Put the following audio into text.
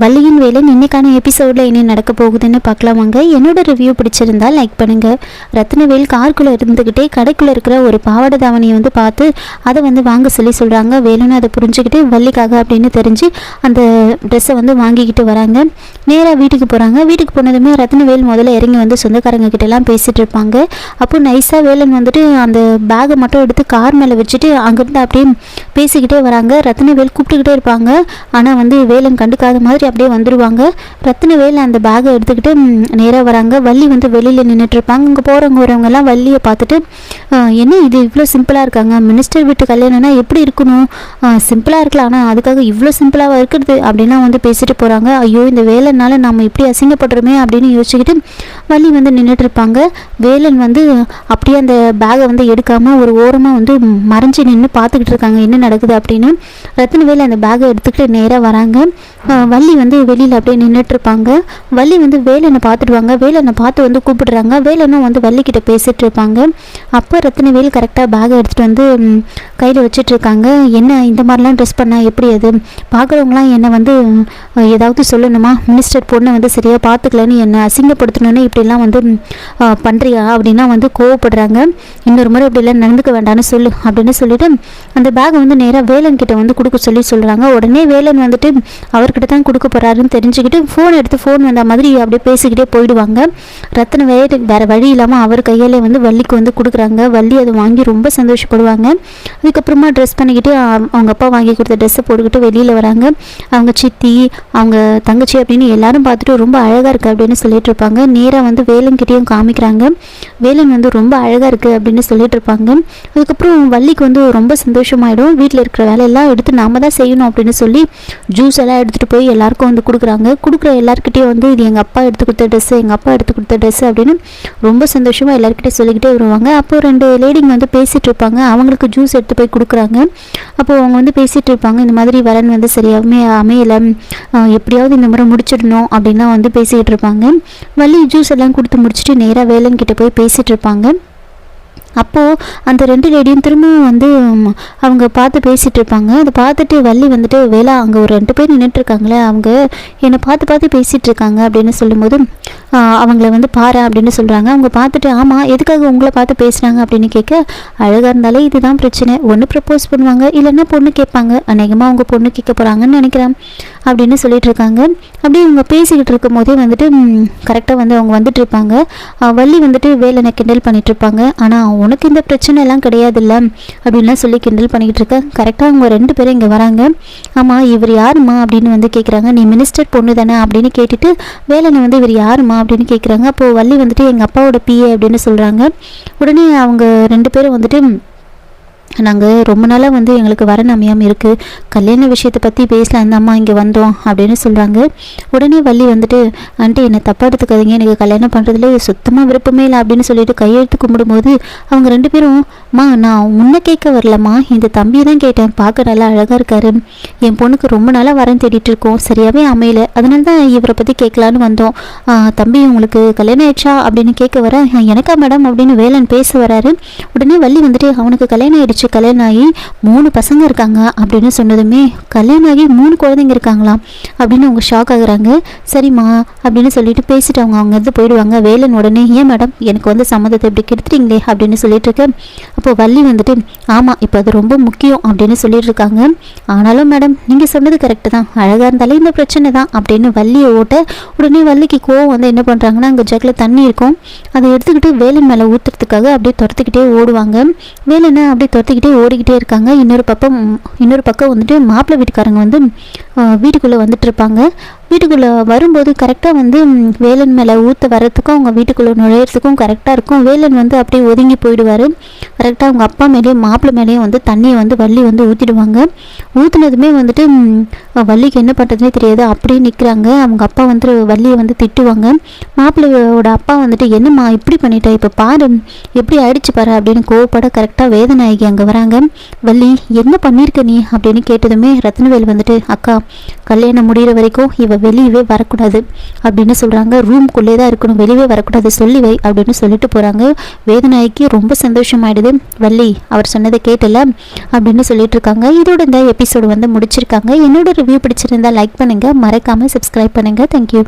வள்ளியின் வேலன் இன்னைக்கான எபிசோடில் என்ன நடக்க போகுதுன்னு பார்க்கலாம் வாங்க. என்னோட ரிவ்யூ பிடிச்சிருந்தா லைக் பண்ணுங்கள். ரத்னவேல் காருக்குள்ளே இருந்துக்கிட்டே கடைக்குள்ளே இருக்கிற ஒரு பாவாடை தாவணியை பார்த்து அதை வாங்க சொல்கிறாங்க. வேலுன்னு அதை புரிஞ்சுக்கிட்டு வள்ளிக்காக அப்படின்னு தெரிஞ்சு அந்த ட்ரெஸ்ஸை வாங்கிக்கிட்டு வராங்க. நேராக வீட்டுக்கு போகிறாங்க. வீட்டுக்கு போனதுமே ரத்னவேல் முதல்ல இறங்கி சொந்தக்காரங்க கிட்டலாம் பேசிகிட்டு இருப்பாங்க. அப்போ நைஸாக வேலன் அந்த பேகை மட்டும் எடுத்து கார் மேலே வச்சுட்டு அங்கேருந்து அப்படியே பேசிக்கிட்டே வராங்க. ரத்னவேல் கூப்பிட்டுக்கிட்டே இருப்பாங்க. ஆனால் வேலன் கண்டுக்காத மாதிரி அப்படியே வந்துடுவாங்க. ரத்னவேல் அந்த பேகை எடுத்துக்கிட்டு நேராக வராங்க. வள்ளி வெளியில் நின்றுட்டு இருப்பாங்க. இங்கே போகிறவங்க வரவங்கெல்லாம் வள்ளியை பார்த்துட்டு என்ன இது இவ்வளோ சிம்பிளாக இருக்காங்க, மினிஸ்டர் வீட்டு கல்யாணம்னா எப்படி இருக்கணும், சிம்பிளாக இருக்கலாம், ஆனால் அதுக்காக இவ்வளோ சிம்பிளாக இருக்கிறது அப்படின்லாம் பேசிட்டு போகிறாங்க. ஐயோ இந்த வேலைனால நம்ம இப்படி அசிங்கப்படுறோமே அப்படின்னு யோசிச்சுக்கிட்டு வள்ளி நின்றுட்டு இருப்பாங்க. வேலன் அப்படியே அந்த பேகை எடுக்காமல் ஒரு ஓரமாக மறைஞ்சு நின்று பார்த்துக்கிட்டு இருக்காங்க என்ன நடக்குது அப்படின்னு. ரத்னவேல் அந்த பேகை எடுத்துக்கிட்டு நேராக வராங்க. வள்ளி வெளியில் அப்படியே நின்றுட்டு இருப்பாங்க. வள்ளி வேலனை பார்த்துடுவாங்க. வேலனை பார்த்து கூப்பிடுறாங்க. வேலனும் வள்ளிக்கிட்ட பேசிகிட்டு இருப்பாங்க. அப்போ ரத்னவேல் கரெக்டாக பேகை எடுத்துகிட்டு கையில் வச்சுட்டு இருக்காங்க. என்ன இந்த மாதிரிலாம் ட்ரெஸ் பண்ணால் எப்படி, அது பார்க்குறவங்களாம் என்னை ஏதாவது சொல்லணுமா, மினிஸ்டர் பொண்ணை சரியாக பார்த்துக்கலன்னு என்னை அசிங்கப்படுத்தணுன்னு இப்படிலாம் பண்ணுறியா அப்படின்னா கோவப்படுறாங்க. இன்னொரு முறை இப்படிலாம் நடந்துக்க வேண்டாம்னு சொல்லு அப்படின்னு சொல்லிட்டு அந்த பேகை நேராக வேலன் கிட்ட கொடுக்க சொல்கிறாங்க. உடனே வேலன் அவர்கிட்ட தான் கொடுக்க போகிறாருன்னு தெரிஞ்சுக்கிட்டு ஃபோன் எடுத்து ஃபோன் வந்த மாதிரி அப்படியே பேசிக்கிட்டே போயிடுவாங்க. ரத்னவேல் வேறு வழி இல்லாமல் அவர் கையாலே வள்ளிக்கு கொடுக்குறாங்க. வள்ளி அதை வாங்கி ரொம்ப சந்தோஷப்படுவாங்க. அதுக்கப்புறமா ட்ரெஸ் பண்ணிக்கிட்டு அவங்க அப்பா வாங்கி கொடுத்த ட்ரெஸ்ஸை போட்டுக்கிட்டு வெளியில் வராங்க. அவங்க சித்தி அவங்க தங்கச்சி அப்படின்னு எல்லாரும் பார்த்துட்டு ரொம்ப அழகாக இருக்குது அப்படின்னு சொல்லிட்டு இருப்பாங்க. நேராக வேலன்கிட்டையும் காமிக்கிறாங்க. வேலன் ரொம்ப அழகாக இருக்குது அப்படின்னு சொல்லிட்டு இருப்பாங்க. அதுக்கப்புறம் வள்ளிக்கு ரொம்ப சந்தோஷமாயிடும். வீட்டில் இருக்கிற வேலையெல்லாம் எடுத்து நாம தான் செய்யணும் அப்படின்னு சொல்லி ஜூஸ் எல்லாம் எடுத்துகிட்டு போய் எல்லாருக்கும் கொடுக்குறாங்க. கொடுக்குற எல்லாருக்கிட்டையும் இது எங்கள் அப்பா எடுத்து கொடுத்த ட்ரெஸ்ஸு, எங்கள் அப்பா எடுத்து கொடுத்த ட்ரெஸ்ஸு அப்படின்னு ரொம்ப சந்தோஷமாக எல்லாருக்கிட்டே சொல்லிக்கிட்டே வருவாங்க. அப்போ ரெண்டு லேடிங்க பேசிகிட்டு இருப்பாங்க. அவங்களுக்கு ஜூஸ் எடுத்து போய் கொடுக்குறாங்க. அப்போது அவங்க பேசிகிட்டு இருப்பாங்க. இந்த மாதிரி வரன் சரியாகவே அமையலை, எப்படியாவது இந்த முறை முடிச்சிடணும் அப்படின்லாம் பேசிக்கிட்டு இருப்பாங்க. வள்ளி ஜூஸ் எல்லாம் கொடுத்து முடிச்சுட்டு நேராக வேலன் கிட்ட போய் பேசிகிட்டு இருப்பாங்க. அப்போது அந்த ரெண்டு லேடியும் திரும்பவும் அவங்க பார்த்து பேசிகிட்டு இருப்பாங்க. அதை பார்த்துட்டு வள்ளி வேலா அங்கே ஒரு 2 பேர் நின்றுட்டுருக்காங்களே, அவங்க என்னை பார்த்து பேசிகிட்டு இருக்காங்க அப்படின்னு சொல்லும்போது அவங்கள பாரு அப்படின்னு சொல்கிறாங்க. அவங்க பார்த்துட்டு ஆமாம் எதுக்காக உங்களை பார்த்து பேசுகிறாங்க அப்படின்னு கேட்க, அழகாக இருந்தாலே இதுதான் பிரச்சனை, ஒன்று ப்ரப்போஸ் பண்ணுவாங்க இல்லைன்னா பொண்ணு கேட்பாங்க, அநேகமாக அவங்க பொண்ணு கேட்க போகிறாங்கன்னு நினைக்கிறேன் அப்படின்னு சொல்லிட்டு இருக்காங்க. அப்படியே இவங்க பேசிக்கிட்டு இருக்கும் போதே கரெக்டாக அவங்க வந்துட்டு இருப்பாங்க. வள்ளி வேலனை கிண்டல் பண்ணிட்டு இருப்பாங்க. ஆனால் உனக்கு இந்த பிரச்சனை எல்லாம் கிடையாது இல்லை அப்படின்லாம் சொல்லி கிண்டல் பண்ணிக்கிட்டு இருக்க. கரெக்டாக அவங்க 2 பேரும் இங்கே வராங்க. ஆமாம் இவர் யாருமா அப்படின்னு கேட்குறாங்க. நீ மினிஸ்டர் பொண்ணு தானே அப்படின்னு கேட்டுட்டு வேலனை இவர் யாருமா அப்படின்னு கேட்குறாங்க. அப்போது வள்ளி எங்கள் அப்பாவோட பிஏ அப்படின்னு சொல்கிறாங்க. உடனே அவங்க 2 பேரும் நாங்கள் ரொம்ப நாளாக எங்களுக்கு வரன் அமையாமல் இருக்குது, கல்யாண விஷயத்தை பற்றி பேசலாம் அந்த அம்மா இங்கே வந்தோம் அப்படின்னு சொல்கிறாங்க. உடனே வள்ளி ஆண்டி என்னை தப்பாக எடுத்துக்காதீங்க, எனக்கு கல்யாணம் பண்ணுறதுல சுத்தமாக விருப்பமே இல்லை அப்படின்னு சொல்லிட்டு கையெழுத்து கும்பிடும்போது அவங்க 2 பேரும் நான் உன்னை கேட்க வரலம்மா, இந்த தம்பியை தான் கேட்டேன், பார்க்க நல்லா அழகாக இருக்காரு, என் பொண்ணுக்கு ரொம்ப நாளாக வரன் தேடிட்டு இருக்கோம், சரியாகவே அமையலை, அதனால தான் இவரை பற்றி கேட்கலான்னு வந்தோம், தம்பி உங்களுக்கு கல்யாணம் ஆயிடுச்சா அப்படின்னு கேட்க வர எனக்கா மேடம் அப்படின்னு வேலன் பேச வராரு. உடனே வள்ளி அவனுக்கு கல்யாணம் ஆயிடுச்சு, கல்யாணம் ஆகி 3 பசங்க இருக்காங்க அப்படின்னு சொன்னதுமே கல்யாணம் ஆகி 3 குழந்தைங்க இருக்காங்களாம் அப்படின்னு அவங்க ஷாக் ஆகுறாங்க. சரிம்மா அப்படின்னு சொல்லிட்டு பேசிட்டு அவங்க இருந்து போயிடுவாங்க. வேலன் உடனே ஏன் மேடம் எனக்கு சம்மதத்தை இப்படி கெடுத்துட்டீங்களே அப்படின்னு சொல்லிட்டு இருக்கேன். அப்போ வள்ளி ஆமாம் இப்போ அது ரொம்ப முக்கியம் அப்படின்னு சொல்லிட்டு இருக்காங்க. ஆனாலும் மேடம் நீங்கள் சொன்னது கரெக்டு தான், அழகாக இருந்தாலே இந்த பிரச்சனை தான் அப்படின்னு வள்ளியை ஓட்ட உடனே வள்ளிக்கு கோவம் என்ன பண்ணுறாங்கன்னா அங்கே ஜக்கில் தண்ணி இருக்கும், அதை எடுத்துக்கிட்டு வேலன் மேலே ஊற்றுறதுக்காக அப்படியே துரத்துக்கிட்டே ஓடுவாங்க. வேலனை அப்படியே துரத்துக்கிட்டே ஓடிக்கிட்டே இருக்காங்க. இன்னொரு பக்கம் மாப்பிள்ளை வீட்டுக்காரங்க வீட்டுக்குள்ளே வந்துட்டு இருப்பாங்க. வீட்டுக்குள்ளே வரும்போது கரெக்டாக வேலன் மேலே ஊற்ற வர்றதுக்கும் அவங்க வீட்டுக்குள்ளே நுழையிறதுக்கும் கரெக்டாக இருக்கும். வேலன் அப்படியே ஒதுங்கி போயிடுவார். கரெக்டாக அவங்க அப்பா மேலேயும் மாப்பிள்ளை மேலேயும் தண்ணியை வள்ளி ஊற்றிடுவாங்க. ஊற்றுனதுமே வள்ளிக்கு என்ன பண்ணுறதுனே தெரியாது, அப்படியே நிற்கிறாங்க. அவங்க அப்பா வள்ளியை திட்டுவாங்க. மாப்பிள்ளையோட அப்பா என்னம்மா இப்படி பண்ணிட்டா, இப்போ பாரு எப்படி ஆயிடுச்சு பாரு அப்படின்னு கோவப்பட கரெக்டாக வேதநாயகி அங்கே வராங்க. வள்ளி என்ன பண்ணியிருக்க நீ அப்படின்னு கேட்டதுமே ரத்னவேல் அக்கா கல்யாணம் முடிகிற வரைக்கும் இவ வெளியவே வரக்கூடாது அப்படின்னு சொல்கிறாங்க. ரூம்குள்ளே தான் இருக்கணும், வெளியே வரக்கூடாது, சொல்லி வை அப்படின்னு சொல்லிட்டு போகிறாங்க. வேதநாயகி ரொம்ப சந்தோஷமாயிடுது. வள்ளி அவர் சொன்னதை கேட்டல அப்படின்னு சொல்லிட்டு இருக்காங்க. இதோட இந்த எபிசோடு வந்து முடிச்சிருக்காங்க. என்னோட ரிவ்யூ பிடிச்சிருந்தா லைக் பண்ணுங்கள், மறக்காமல் சப்ஸ்கிரைப் பண்ணுங்கள். தேங்க்யூ.